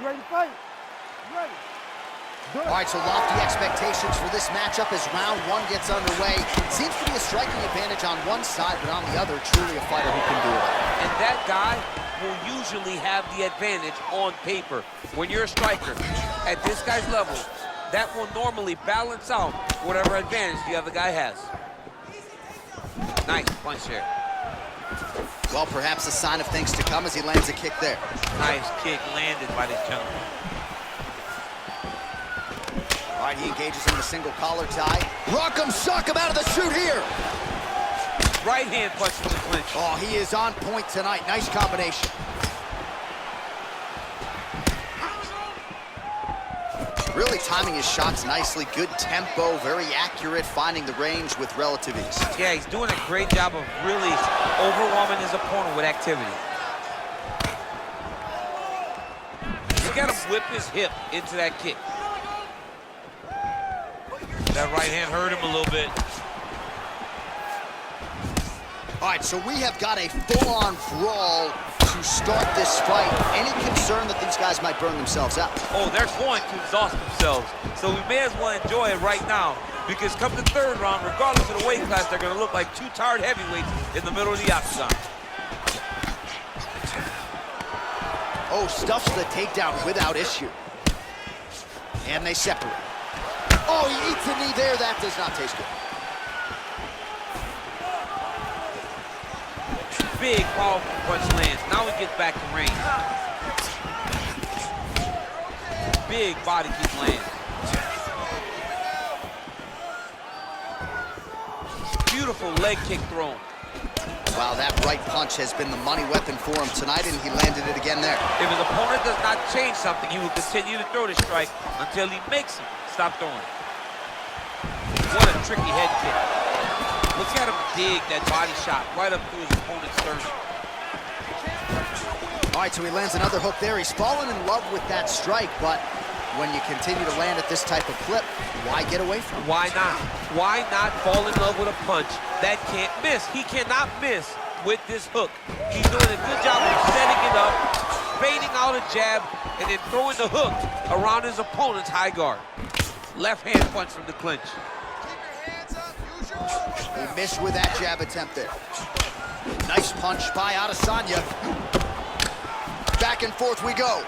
You ready to fight? You ready? All right, so lofty expectations for this matchup as round one gets underway. Seems to be a striking advantage on one side, but on the other, truly a fighter who can do it. And that guy will usually have the advantage on paper. When you're a striker at this guy's level, that will normally balance out whatever advantage the other guy has. Nice punch there. Well, perhaps a sign of things to come as he lands a kick there. Nice kick landed by this gentleman. All right, he engages in the single collar tie. Rock'em sock'em out of the chute here. Right hand punch from the clinch. Oh, he is on point tonight. Nice combination. Really timing his shots nicely. Good tempo, very accurate, finding the range with relative ease. Yeah, he's doing a great job of really overwhelming his opponent with activity. Look at him whip his hip into that kick. That right hand hurt him a little bit. All right, so we have got a full-on brawl to start this fight. Any concern that these guys might burn themselves out? Oh, they're going to exhaust themselves. So we may as well enjoy it right now, because come the third round, regardless of the weight class, they're going to look like two tired heavyweights in the middle of the octagon. Oh, stuffs the takedown without issue. And they separate. Oh, he eats a knee there. That does not taste good. Big, powerful punch lands. Now he gets back to range. Big body kick lands. Beautiful leg kick thrown. Wow, that right punch has been the money weapon for him tonight, and he landed it again there. If his opponent does not change something, he will continue to throw the strike until he makes him stop throwing. What a tricky head kick. Look at him dig that body shot right up through his opponent's sternum. All right, so he lands another hook there. He's fallen in love with that strike, but when you continue to land at this type of clip, why get away from it? Why not? Why not fall in love with a punch that can't miss? He cannot miss with this hook. He's doing a good job of setting it up, fading out a jab, and then throwing the hook around his opponent's high guard. Left hand punch from the clinch. He missed with that jab attempt there. Nice punch by Adesanya. Back and forth we go.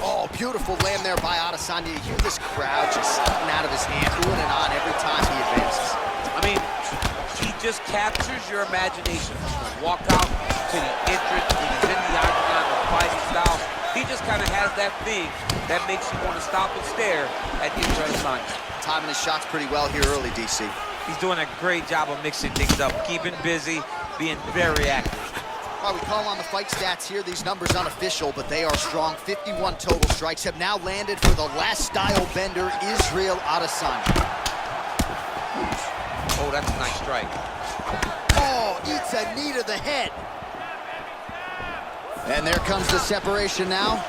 Oh, beautiful land there by Adesanya. You hear this crowd just slipping out of his hand, oohing and on every time he advances. I mean, he just captures your imagination from the walkout to the entrance, when he's in the octagon, the fighting style. He just kind of has that thing that makes you want to stop and stare at Israel Adesanya. Timing his shots pretty well here early, DC. He's doing a great job of mixing things up, keeping busy, being very active. All right, we call on the fight stats here. These numbers unofficial, but they are strong. 51 total strikes have now landed for the last style bender, Israel Adesanya. Oh, that's a nice strike. Oh, eats a knee to the head. And there comes the separation now.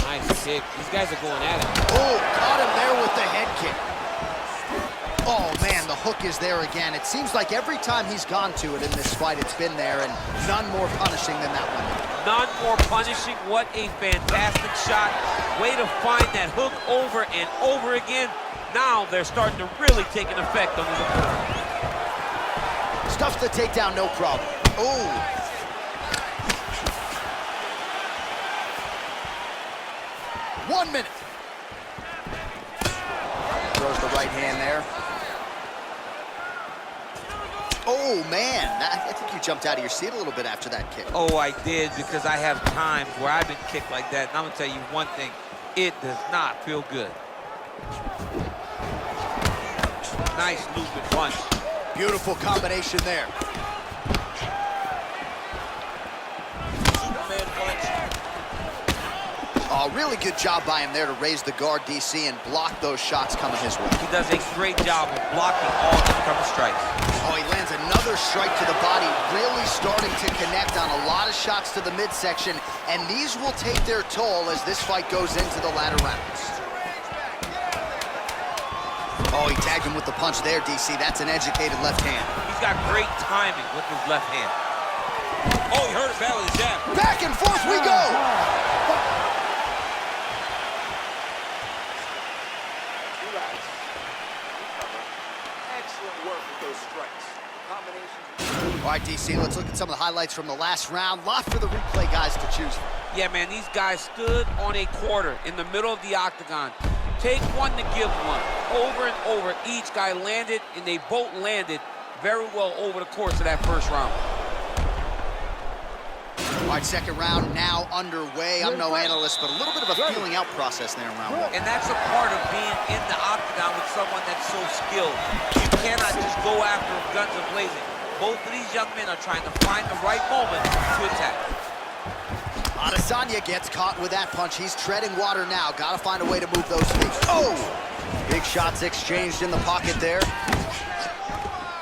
Nice kick. These guys are going at it. Oh, caught him there with the head kick. Oh, man, the hook is there again. It seems like every time he's gone to it in this fight, it's been there, and none more punishing than that one. None more punishing. What a fantastic shot. Way to find that hook over and over again. Now they're starting to really take an effect on his opponent. Stuffs the takedown, no problem. Oh. 1 minute. Throws the right hand there. Oh, man. I think you jumped out of your seat a little bit after that kick. Oh, I did, because I have times where I've been kicked like that. And I'm going to tell you one thing. It does not feel good. Nice looping punch. Beautiful combination there. Superman punch. Oh, really good job by him there to raise the guard, DC, and block those shots coming his way. He does a great job of blocking all incoming strikes. Oh, he lands another strike to the body, really starting to connect on a lot of shots to the midsection, and these will take their toll as this fight goes into the latter rounds. Oh, he tagged him with the punch there, DC. That's an educated left hand. He's got great timing with his left hand. Oh, he hurt it bad with his jab. Back and forth we go. Relax. Recover. Excellent work with those strikes. Combination. All right, DC, let's look at some of the highlights from the last round. Lot for the replay guys to choose from. Yeah, man, these guys stood on a quarter in the middle of the octagon. Take one to give one. Over and over, each guy landed, and they both landed very well over the course of that first round. All right, second round now underway. I'm no analyst, but a little bit of a feeling out process there in round one. And that's a part of being in the octagon with someone that's so skilled. You cannot just go after them guns a-blazing. Both of these young men are trying to find the right moment to attack. Adesanya gets caught with that punch. He's treading water now. Gotta find a way to move those feet. Oh! Big shots exchanged in the pocket there.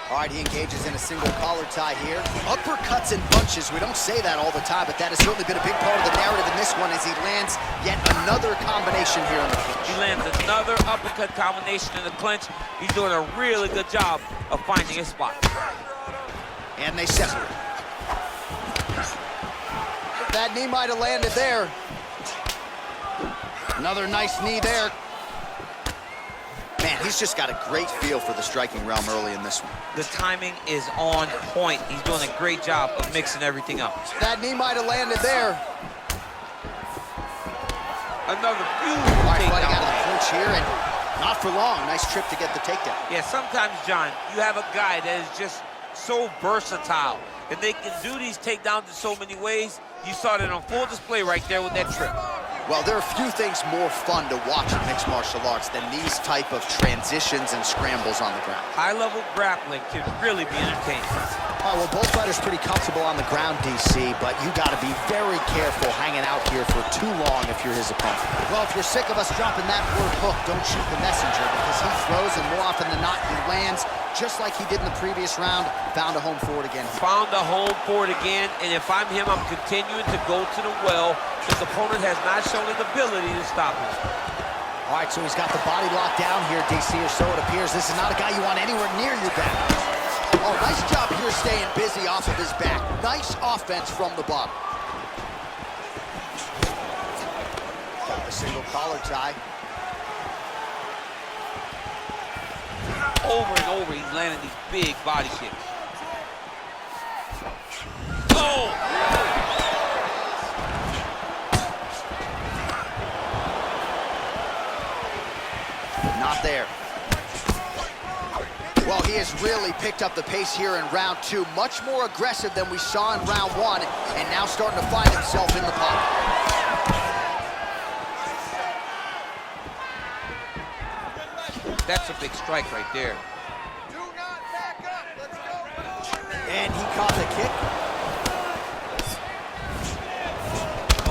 All right, he engages in a single collar tie here. Uppercuts and punches, we don't say that all the time, but that has certainly been a big part of the narrative in this one as he lands yet another combination here in the clinch. He lands another uppercut combination in the clinch. He's doing a really good job of finding his spot. And they separate. That knee might have landed there. Another nice knee there. Man, he's just got a great feel for the striking realm early in this one. The timing is on point. He's doing a great job of mixing everything up. That knee might have landed there. Another beautiful All right, takedown. fighting out of the clinch here, and not for long. Nice trip to get the takedown. Yeah, sometimes, John, you have a guy that is just so versatile, and they can do these takedowns in so many ways. You saw that on full display right there with that trip. Well, there are few things more fun to watch in mixed martial arts than these type of transitions and scrambles on the ground. High-level grappling can really be entertaining. All right, well, both fighters pretty comfortable on the ground, DC, but you got to be very careful hanging out here for too long if you're his opponent. Well, if you're sick of us dropping that word hook, don't shoot the messenger, because he throws, and more often than not, he lands, just like he did in the previous round, found a home for it again. Found a home for it again, and if I'm him, I'm continuing to go to the well. His opponent has not shown an ability to stop him. All right, so he's got the body locked down here, DC, or so it appears. This is not a guy you want anywhere near your back. Oh, nice job here staying busy off of his back. Nice offense from the bottom. Got the single collar tie. Over and over, he's landing these big body kicks. Oh! Not there. Well, he has really picked up the pace here in round two. Much more aggressive than we saw in round one, and now starting to find himself in the pocket. That's a big strike right there. Do not back up. Let's go. And he caught the kick.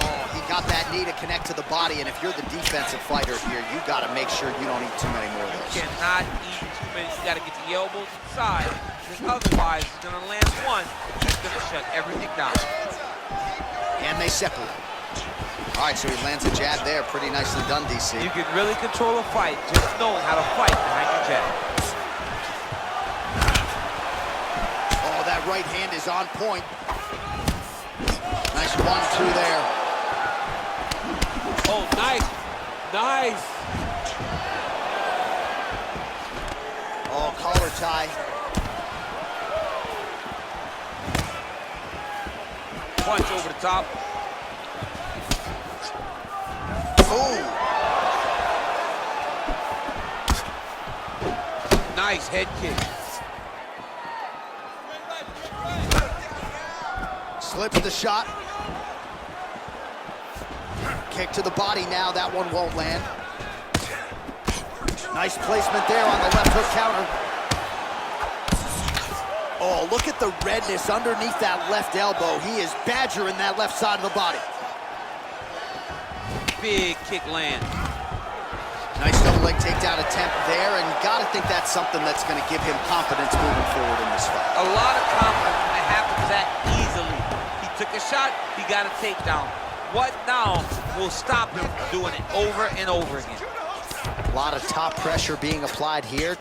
Oh, he got that knee to connect to the body, and if you're the defensive fighter here, you got to make sure you don't eat too many more of those. Cannot eat too many. You got to get the elbows inside, because otherwise he's going to land one that's going to shut everything down. And they separate. All right, so he lands a jab there. Pretty nicely done, DC. You can really control a fight just knowing how to fight behind your jab. Oh, that right hand is on point. Nice 1-2 there. Oh, nice. Nice. Oh, collar tie. Punch over the top. Oh. Nice head kick. Slips the shot. Kick to the body now. That one won't land. Nice placement there on the left hook counter. Oh, look at the redness underneath that left elbow. He is badgering that left side of the body. Big kick land. Nice double leg takedown attempt there, and you gotta think that's something that's gonna give him confidence moving forward in this fight. A lot of confidence when it happens that easily. He took a shot, he got a takedown. What now will stop him from doing it over and over again? A lot of top pressure being applied here.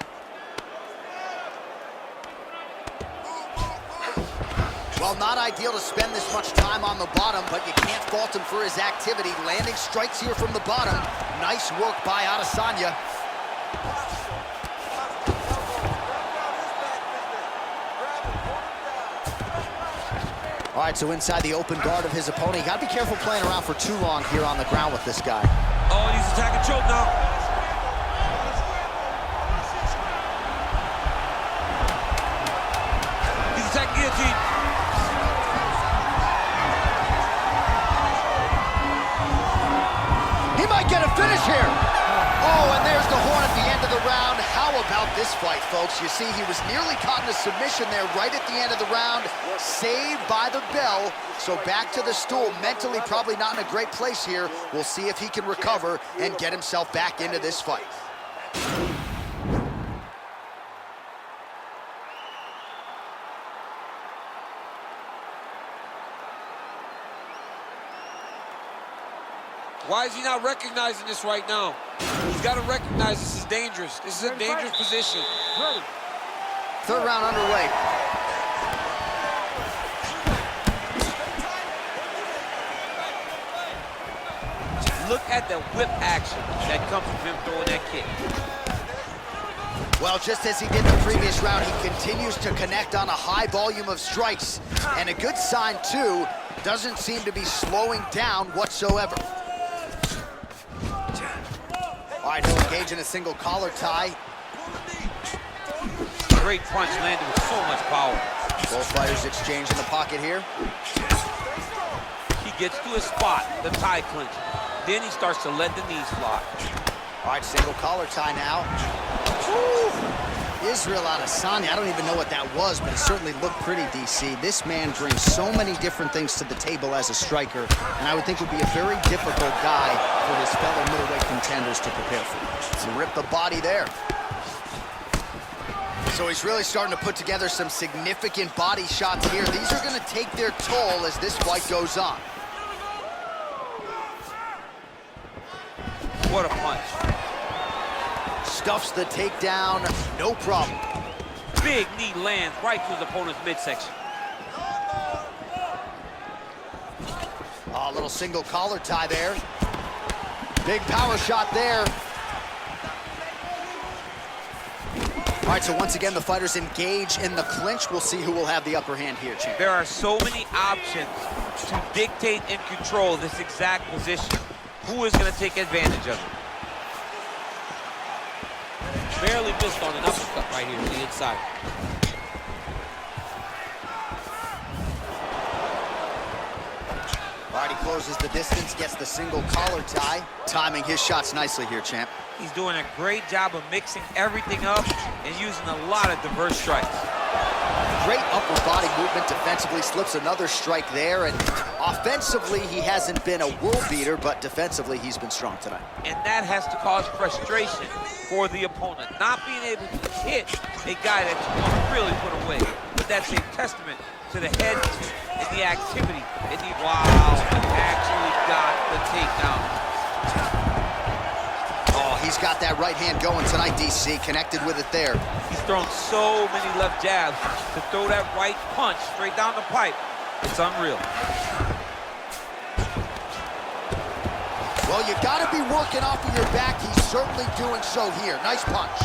Well, not ideal to spend this much time on the bottom, but you can't fault him for his activity. Landing strikes here from the bottom. Nice work by Adesanya. All right, so inside the open guard of his opponent. You gotta be careful playing around for too long here on the ground with this guy. Oh, he's attacking choke now. He's attacking guillotine. He might get a finish here. Oh, and there's the horn at the end of the round. How about this fight, folks? You see, he was nearly caught in a submission there right at the end of the round. Saved by the bell. So back to the stool. Mentally probably not in a great place here. We'll see if he can recover and get himself back into this fight. Why is he not recognizing this right now? He's got to recognize this is dangerous. This is a dangerous position. Third round underway. Look at the whip action that comes from him throwing that kick. Well, just as he did the previous round, he continues to connect on a high volume of strikes. And a good sign, too, doesn't seem to be slowing down whatsoever. All right, he'll engage in a single collar tie. Great punch landed with so much power. Both fighters exchange in the pocket here. He gets to his spot, the tie clinch. Then he starts to let the knees fly. All right, single collar tie now. Woo! Israel Adesanya, I don't even know what that was, but it certainly looked pretty, DC. This man brings so many different things to the table as a striker, and I would think would be a very difficult guy for his fellow middleweight contenders to prepare for. So rip the body there. So he's really starting to put together some significant body shots here. These are going to take their toll as this fight goes on. What a punch. Stuffs the takedown, no problem. Big knee lands right to his opponent's midsection. A little single collar tie there. Big power shot there. All right, so once again, the fighters engage in the clinch. We'll see who will have the upper hand here, champ. There are so many options to dictate and control this exact position. Who is going to take advantage of it? Barely missed on an uppercut right here to the inside. All right, he closes the distance, gets the single collar tie. Timing his shots nicely here, champ. He's doing a great job of mixing everything up and using a lot of diverse strikes. Great upper body movement defensively, slips another strike there, and offensively, he hasn't been a world beater, but defensively, he's been strong tonight. And that has to cause frustration for the opponent, not being able to hit a guy that you want to really put away. But that's a testament to the head and the activity. And wow, he actually got the takedown. Oh, he's got that right hand going tonight, DC, connected with it there. He's thrown so many left jabs to throw that right punch straight down the pipe. It's unreal. Well, you got to be working off of your back. He's certainly doing so here. Nice punch.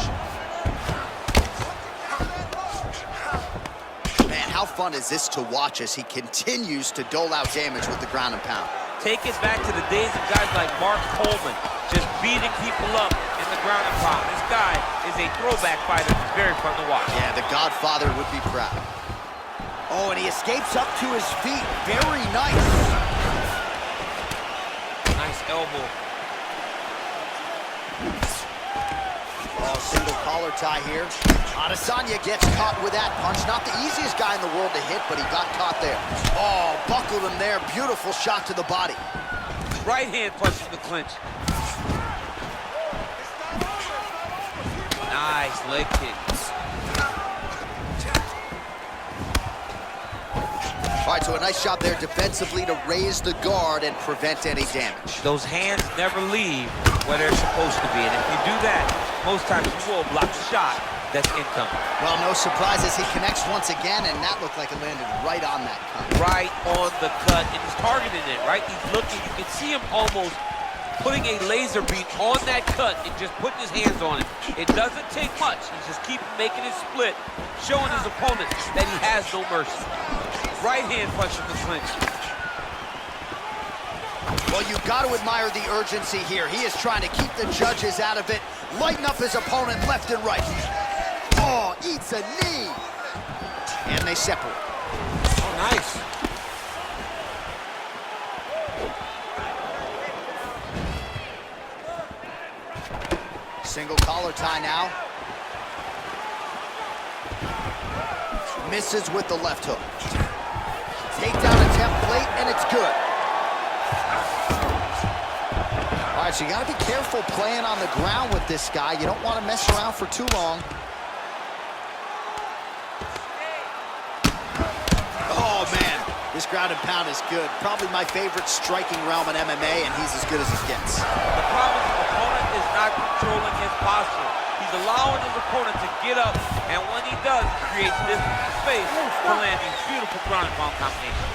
Man, how fun is this to watch as he continues to dole out damage with the ground and pound? Take it back to the days of guys like Mark Coleman, just beating people up in the ground and pound. This guy is a throwback fighter. It's very fun to watch. Yeah, the Godfather would be proud. Oh, and he escapes up to his feet. Very nice. Nice elbow. Oh, single collar tie here. Adesanya gets caught with that punch. Not the easiest guy in the world to hit, but he got caught there. Oh, buckled him there. Beautiful shot to the body. Right hand punch in the clinch. Nice leg kick. All right, so a nice job there defensively to raise the guard and prevent any damage. Those hands never leave where they're supposed to be. And if you do that, most times you will block the shot that's incoming. Well, no surprises. He connects once again, and that looked like it landed right on that cut. Right on the cut, and he's targeting it, right? He's looking. You can see him almost putting a laser beam on that cut and just putting his hands on it. It doesn't take much. He's just keep making it split, showing his opponent that he has no mercy. Right hand punch in the clinch. Well, you've got to admire the urgency here. He is trying to keep the judges out of it, lighten up his opponent left and right. Oh, eats a knee. And they separate. Oh, nice. Single collar tie now. Misses with the left hook. Takedown attempt late, and it's good. All right, so you gotta be careful playing on the ground with this guy. You don't want to mess around for too long. Oh, man, this ground and pound is good. Probably my favorite striking realm in MMA, and he's as good as it gets. The problem is the opponent is not controlling his posture. He's allowing his opponent to get up, and when he does, he creates this space for landing beautiful ground and pound combination.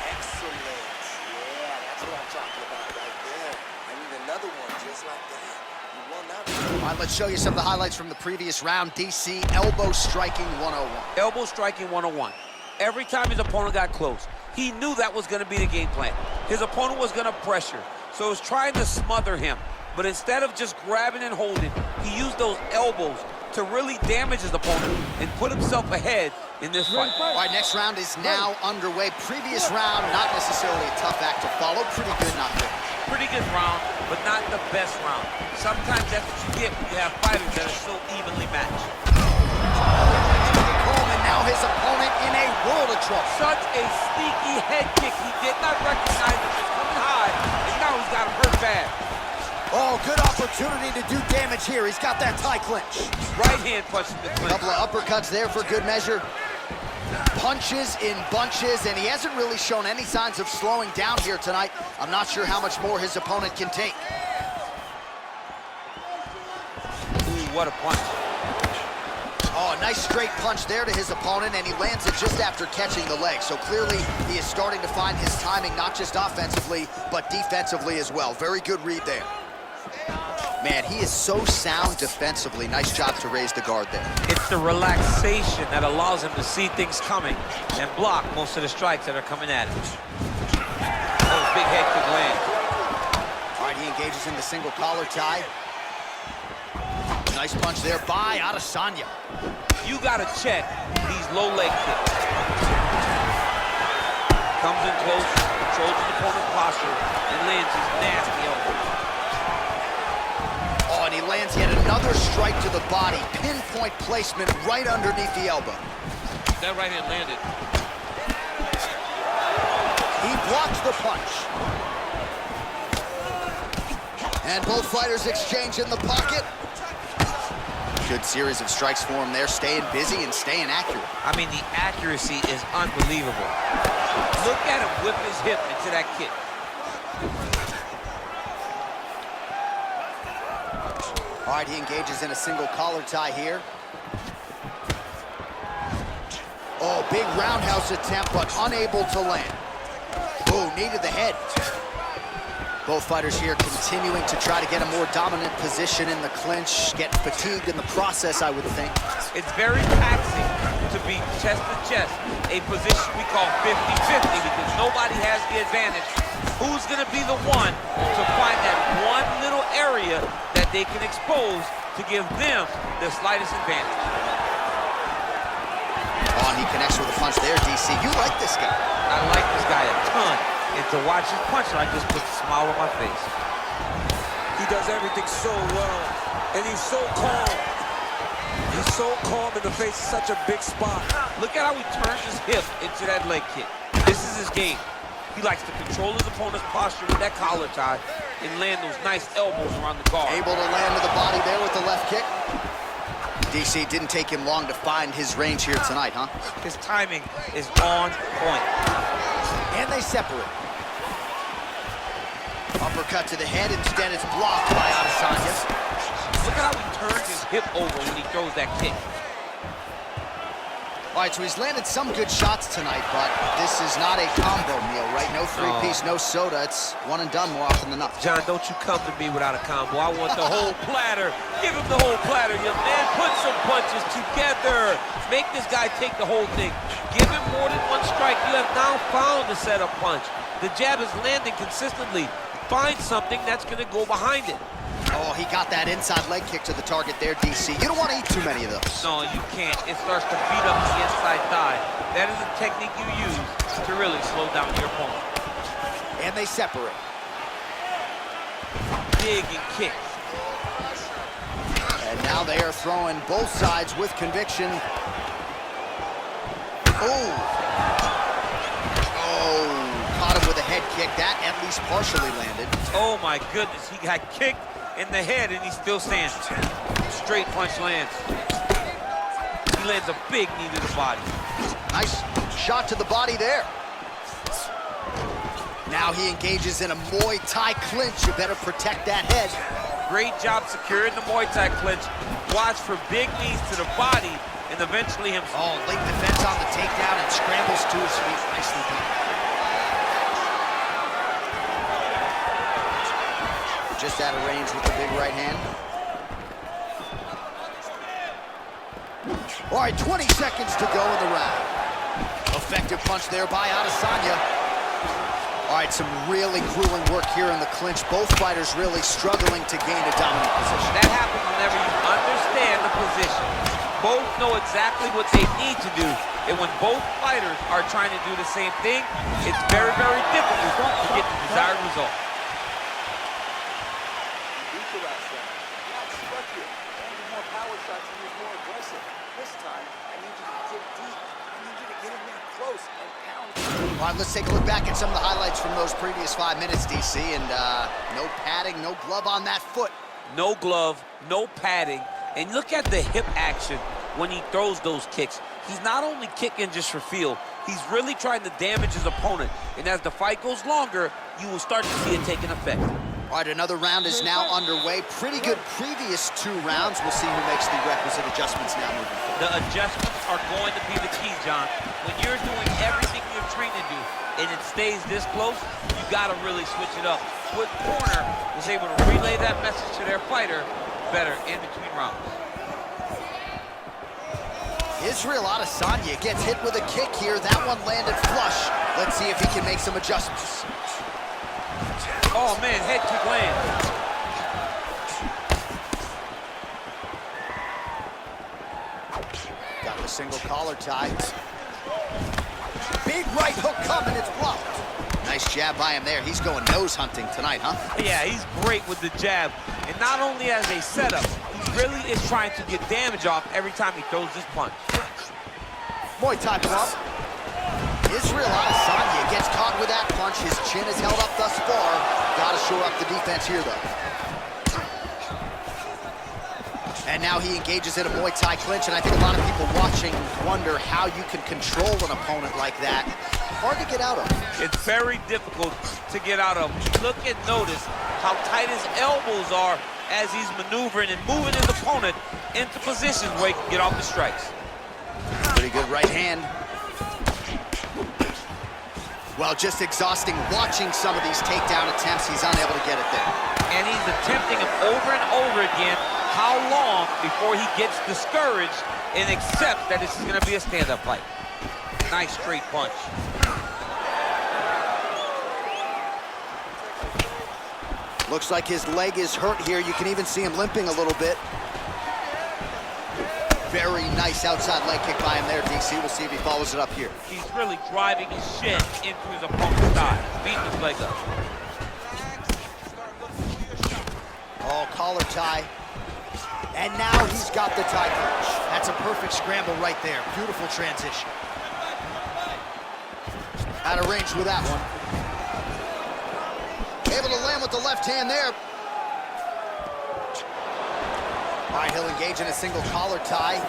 Excellent. Yeah, that's what I'm talking about right there. I need another one just like that. You won that one. All right, let's show you some of the highlights from the previous round. DC, elbow striking 101. Elbow striking 101. Every time his opponent got close, he knew that was going to be the game plan. His opponent was going to pressure, so he was trying to smother him. But instead of just grabbing and holding, he used those elbows to really damage his opponent and put himself ahead in this fight. All right, next round is now underway. Previous round, not necessarily a tough act to follow. Pretty good, not good. Pretty good round, but not the best round. Sometimes that's what you get when you have fighters that are so evenly matched. Coleman, now his opponent in a world of trouble. Such a sneaky head kick. He did not recognize it was coming high, and now he's got him hurt bad. Oh, good opportunity to do damage here. He's got that tie clinch. Right hand punch in the clinch. Couple of uppercuts there for good measure. Punches in bunches, and he hasn't really shown any signs of slowing down here tonight. I'm not sure how much more his opponent can take. Ooh, what a punch. Oh, a nice straight punch there to his opponent, and he lands it just after catching the leg. So clearly, he is starting to find his timing, not just offensively, but defensively as well. Very good read there. Man, he is so sound defensively. Nice job to raise the guard there. It's the relaxation that allows him to see things coming and block most of the strikes that are coming at him. Oh, big head kick land. All right, he engages in the single collar tie. Nice punch there by Adesanya. You gotta check these low leg kicks. Comes in close, controls his opponent's posture, and lands his nasty elbow. Oh, and he lands yet another strike to the body. Pinpoint placement right underneath the elbow. That right hand landed. He blocks the punch. And both fighters exchange in the pocket. Good series of strikes for him there, staying busy and staying accurate. I mean, the accuracy is unbelievable. Look at him whip his hip into that kick. All right, he engages in a single collar tie here. Oh, big roundhouse attempt, but unable to land. Oh, knee to the head. Both fighters here continuing to try to get a more dominant position in the clinch, getting fatigued in the process, I would think. It's very taxing to be chest to chest, a position we call 50-50 because nobody has the advantage. Who's gonna be the one to find that one little area that they can expose to give them the slightest advantage? Oh, and he connects with a punch there, DC. You like this guy. I like this guy a ton. And to watch his punch, I just put a smile on my face. He does everything so well, and he's so calm. He's so calm in the face of such a big spot. Look at how he turns his hip into that leg kick. This is his game. He likes to control his opponent's posture with that collar tie and land those nice elbows around the guard. Able to land to the body there with the left kick. DC, didn't take him long to find his range here tonight, huh? His timing is on point. And they separate. Uppercut to the head, instead it's blocked by Adesanya. Look at how he turns his hip over when he throws that kick. All right, so he's landed some good shots tonight, but this is not a combo meal, right? No three-piece, no soda. It's one and done more often than not. John, don't you come to me without a combo. I want the whole platter. Give him the whole platter, young man. Put some punches together. Make this guy take the whole thing. Give him more than one strike. You have now found the setup punch. The jab is landing consistently. Find something that's going to go behind it. Oh, he got that inside leg kick to the target there, DC. You don't want to eat too many of those. No, you can't. It starts to beat up the inside thigh. That is a technique you use to really slow down your opponent. And they separate. Dig and kick. And now they are throwing both sides with conviction. Oh. Oh, caught him with a head kick. That at least partially landed. Oh my goodness, he got kicked in the head and he still stands. Straight punch lands. He lands a big knee to the body. Nice shot to the body there. Now he engages in a Muay Thai clinch. You better protect that head. Great job securing the Muay Thai clinch. Watch for big knees to the body and eventually him. Oh, late defense on the takedown and scrambles to his feet. Nicely done. Just out of range with the big right hand. All right, 20 seconds to go in the round. Effective punch there by Adesanya. All right, some really grueling work here in the clinch. Both fighters really struggling to gain a dominant position. That happens whenever you understand the position. Both know exactly what they need to do. And when both fighters are trying to do the same thing, it's very, very difficult to get the desired result. All right, let's take a look back at some of the highlights from those previous 5 minutes, DC, and no padding, no glove on that foot. No glove, no padding, and look at the hip action when he throws those kicks. He's not only kicking just for feel, he's really trying to damage his opponent, and as the fight goes longer, you will start to see it taking effect. All right, another round is now underway. Pretty good previous 2 rounds. We'll see who makes the requisite adjustments now moving forward. The adjustments are going to be the key, John. When you're doing everything you're trained to do and it stays this close, you got to really switch it up. What corner was able to relay that message to their fighter better in between rounds? Israel Adesanya gets hit with a kick here. That one landed flush. Let's see if he can make some adjustments. Oh man, head kick lands. Got the single collar tie. Big right hook coming, it's blocked. Nice jab by him there. He's going nose hunting tonight, huh? Yeah, he's great with the jab. And not only as a setup, he really is trying to get damage off every time he throws this punch. Muay Thai block. Israel Adesanya gets caught with that punch. His chin is held up thus far. Got to shore up the defense here, though. And now he engages in a Muay Thai clinch, and I think a lot of people watching wonder how you can control an opponent like that. Hard to get out of. It's very difficult to get out of. Look and notice how tight his elbows are as he's maneuvering and moving his opponent into positions where he can get off the strikes. Pretty good right hand. Well, just exhausting watching some of these takedown attempts. He's unable to get it there. And he's attempting them over and over again. How long before he gets discouraged and accepts that this is going to be a stand-up fight? Nice straight punch. Looks like his leg is hurt here. You can even see him limping a little bit. Very nice outside leg kick by him there, DC. We'll see if he follows it up here. He's really driving his shin into his opponent's thigh, beating his leg up. Oh, collar tie. And now he's got the tie punch. That's a perfect scramble right there. Beautiful transition. Out of range with that one. Able to land with the left hand there. All right, he'll engage in a single collar tie.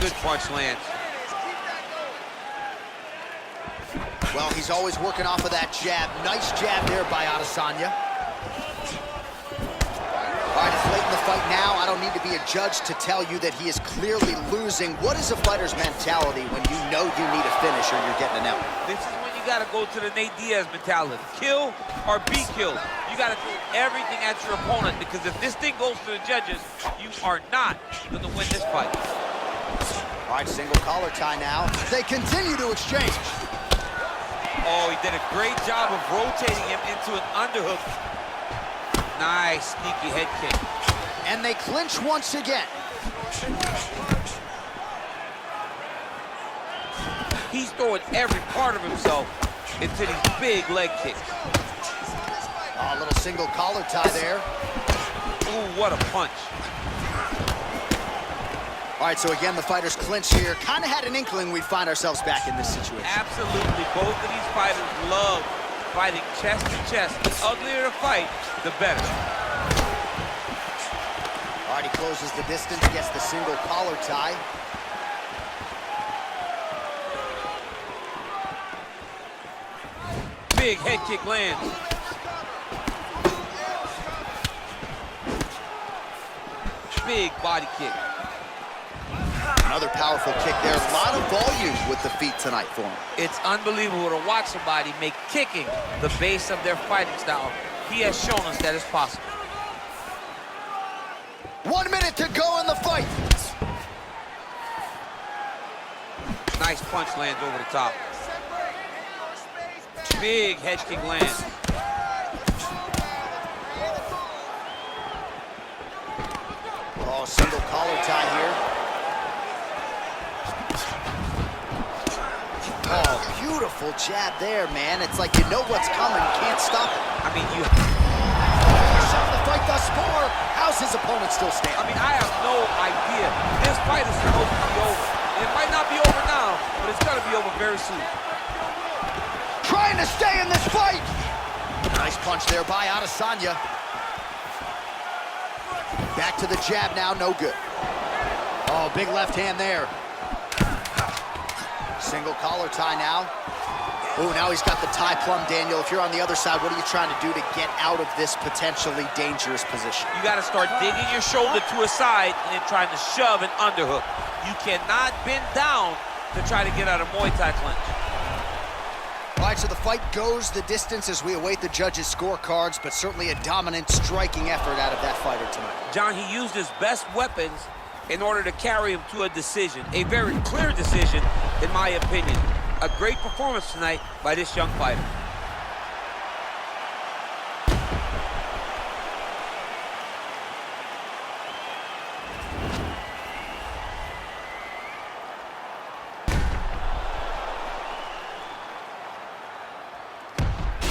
Good punch lands. Well, he's always working off of that jab. Nice jab there by Adesanya. All right, it's late in the fight now. I don't need to be a judge to tell you that he is clearly losing. What is a fighter's mentality when you know you need a finish or you're getting an out? This is when you got to go to the Nate Diaz mentality. Kill or be killed. You got to throw everything at your opponent, because if this thing goes to the judges, you are not going to win this fight. All right, single collar tie now. They continue to exchange. Oh, he did a great job of rotating him into an underhook. Nice, sneaky head kick. And they clinch once again. He's throwing every part of himself into these big leg kicks. Oh, a little single collar tie there. Ooh, what a punch. All right, so again, the fighters clinch here. Kind of had an inkling we'd find ourselves back in this situation. Absolutely. Both of these fighters love fighting chest to chest. The uglier the fight, the better. All right, he closes the distance, gets the single collar tie. Big head kick lands. Big body kick. Another powerful kick there. A lot of volume with the feet tonight for him. It's unbelievable to watch somebody make kicking the base of their fighting style. He has shown us that it's possible. 1 minute to go in the fight. Nice punch lands over the top. Big head kick lands. Oh, single collar tie here. Oh, beautiful jab there, man. It's like you know what's coming, can't stop it. I mean, you... Shot the fight thus far. How's his opponent still standing? I mean, I have no idea. This fight is supposed to be over. It might not be over now, but it's gonna be over very soon. Trying to stay in this fight. Nice punch there by Adesanya. Back to the jab now, no good. Oh, big left hand there. Single collar tie now. Oh, now he's got the tie plum, Daniel. If you're on the other side, what are you trying to do to get out of this potentially dangerous position? You got to start digging your shoulder to a side and then trying to shove an underhook. You cannot bend down to try to get out of Muay Thai clinch. All right, so the fight goes the distance as we await the judges' scorecards, but certainly a dominant striking effort out of that fighter tonight. John, he used his best weapons in order to carry him to a decision. A very clear decision, in my opinion. A great performance tonight by this young fighter.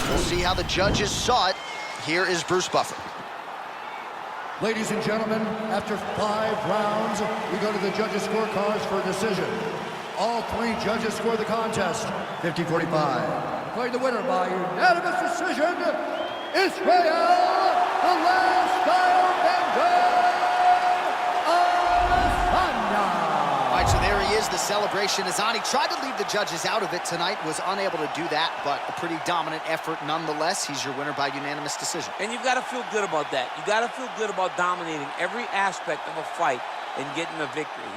We'll see how the judges saw it. Here is Bruce Buffer. Ladies and gentlemen, after 5 rounds, we go to the judges' scorecards for a decision. All 3 judges score the contest 50-45. Declaring the winner by unanimous decision, Israel, the last style bender, Adesanya. All right, so there he is. The celebration is on. He tried to leave the judges out of it tonight, was unable to do that, but a pretty dominant effort nonetheless. He's your winner by unanimous decision. And you've got to feel good about that. You got to feel good about dominating every aspect of a fight and getting a victory.